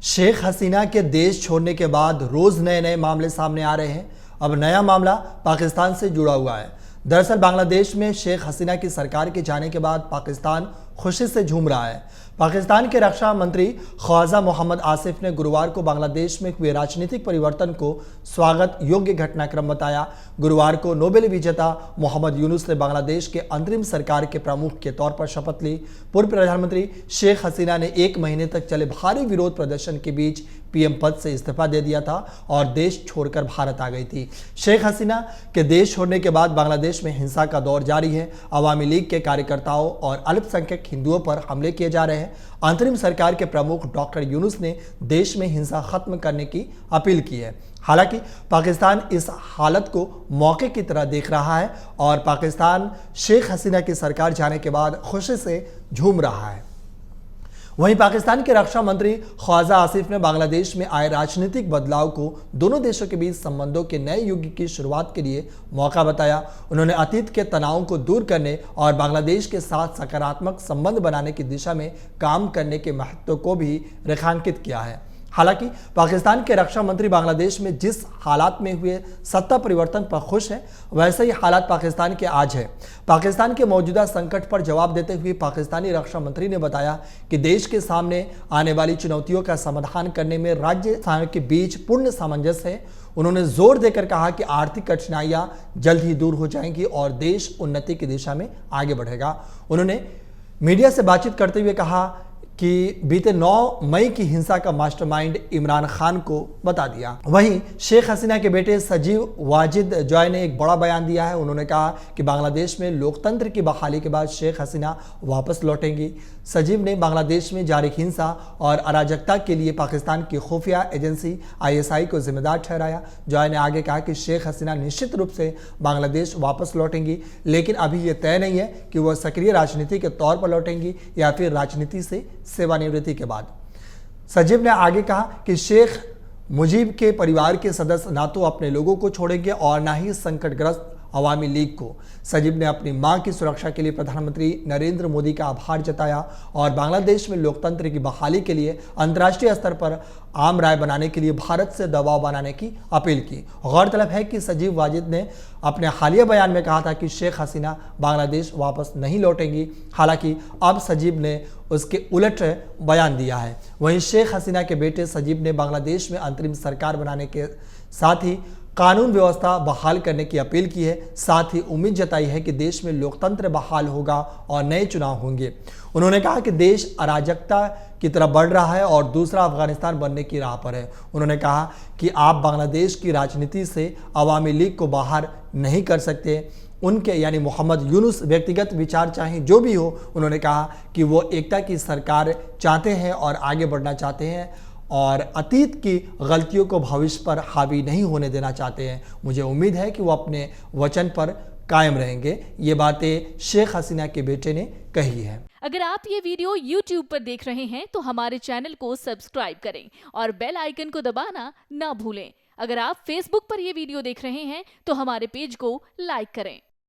शेख हसीना के देश छोड़ने के बाद रोज नए नए मामले सामने आ रहे हैं। अब नया मामला पाकिस्तान से जुड़ा हुआ है। दरअसल बांग्लादेश में शेख हसीना की सरकार के जाने के बाद पाकिस्तान खुशी से झूम रहा है। पाकिस्तान के रक्षा मंत्री ख्वाजा मोहम्मद आसिफ ने गुरुवार को बांग्लादेश में हुए राजनीतिक परिवर्तन को स्वागत योग्य घटनाक्रम बताया। गुरुवार को नोबेल विजेता मोहम्मद यूनुस ने बांग्लादेश के अंतरिम सरकार के प्रमुख के तौर पर शपथ ली। पूर्व प्रधानमंत्री शेख हसीना ने 1 महीने तक चले भारी विरोध प्रदर्शन के बीच पीएम पद से इस्तीफा दे दिया था और देश छोड़कर भारत आ गई थी। शेख हसीना के देश छोड़ने के बाद बांग्लादेश में हिंसा का दौर जारी है। अवामी लीग के कार्यकर्ताओं और अल्पसंख्यक हिंदुओं पर हमले किए जा रहे हैं। अंतरिम सरकार के प्रमुख डॉक्टर यूनुस ने देश में हिंसा खत्म करने की अपील की है। हालांकि पाकिस्तान इस हालत को मौके की तरह देख रहा है और पाकिस्तान शेख हसीना की सरकार जाने के बाद खुशी से झूम रहा है। वहीं पाकिस्तान के रक्षा मंत्री ख्वाजा आसिफ ने बांग्लादेश में आए राजनीतिक बदलाव को दोनों देशों के बीच संबंधों के नए युग की शुरुआत के लिए मौका बताया। उन्होंने अतीत के तनावों को दूर करने और बांग्लादेश के साथ सकारात्मक संबंध बनाने की दिशा में काम करने के महत्व को भी रेखांकित किया है। हालांकि पाकिस्तान के रक्षा मंत्री बांग्लादेश में जिस हालात में हुए सत्ता परिवर्तन पर खुश हैं, वैसे ही हालात पाकिस्तान के आज है। पाकिस्तान के मौजूदा संकट पर जवाब देते हुए पाकिस्तानी रक्षा मंत्री ने बताया कि देश के सामने आने वाली चुनौतियों का समाधान करने में राज्य के बीच पूर्ण सामंजस्य है। उन्होंने जोर देकर कहा कि आर्थिक कठिनाइयां जल्द ही दूर हो जाएंगी और देश उन्नति की दिशा में आगे बढ़ेगा। उन्होंने मीडिया से बातचीत करते हुए कहा कि बीते 9 मई की हिंसा का मास्टरमाइंड इमरान खान को बता दिया। वहीं शेख हसीना के बेटे सजीव वाजिद जॉय ने एक बड़ा बयान दिया है। उन्होंने कहा कि बांग्लादेश में लोकतंत्र की बहाली के बाद शेख हसीना वापस लौटेंगी। सजीव ने बांग्लादेश में जारी हिंसा और अराजकता के लिए पाकिस्तान की खुफिया एजेंसी ISI को जिम्मेदार ठहराया। जॉय ने आगे कहा कि शेख हसीना निश्चित रूप से बांग्लादेश वापस लौटेंगी, लेकिन अभी ये तय नहीं है कि वह सक्रिय राजनीति के तौर पर लौटेंगी या फिर राजनीति से सेवानिवृत्ति के बाद। सजीव ने आगे कहा कि शेख मुजीब के परिवार के सदस्य ना तो अपने लोगों को छोड़ेंगे और ना ही संकटग्रस्त अवामी लीग को। सजीव ने अपनी मां की सुरक्षा के लिए प्रधानमंत्री नरेंद्र मोदी का आभार जताया और बांग्लादेश में लोकतंत्र की बहाली के लिए अंतर्राष्ट्रीय स्तर पर आम राय बनाने के लिए भारत से दबाव बनाने की अपील की। गौरतलब है कि सजीव वाजिद ने अपने हालिया बयान में कहा था कि शेख हसीना बांग्लादेश वापस नहीं लौटेंगी। हालांकि अब सजीव ने उसके उलट बयान दिया है। वहीं शेख हसीना के बेटे सजीव ने बांग्लादेश में अंतरिम सरकार बनाने के साथ ही कानून व्यवस्था बहाल करने की अपील की है। साथ ही उम्मीद जताई है कि देश में लोकतंत्र बहाल होगा और नए चुनाव होंगे। उन्होंने कहा कि देश अराजकता की तरफ बढ़ रहा है और दूसरा अफगानिस्तान बनने की राह पर है। उन्होंने कहा कि आप बांग्लादेश की राजनीति से अवामी लीग को बाहर नहीं कर सकते। उनके यानी मोहम्मद यूनुस व्यक्तिगत विचार चाहे जो भी हो, उन्होंने कहा कि वो एकता की सरकार चाहते हैं और आगे बढ़ना चाहते हैं और अतीत की गलतियों को भविष्य पर हावी नहीं होने देना चाहते हैं। मुझे उम्मीद है कि वो अपने वचन पर कायम रहेंगे। ये बातें शेख हसीना के बेटे ने कही है। अगर आप ये वीडियो YouTube पर देख रहे हैं तो हमारे चैनल को सब्सक्राइब करें और बेल आइकन को दबाना ना भूलें। अगर आप Facebook पर ये वीडियो देख रहे हैं तो हमारे पेज को लाइक करें।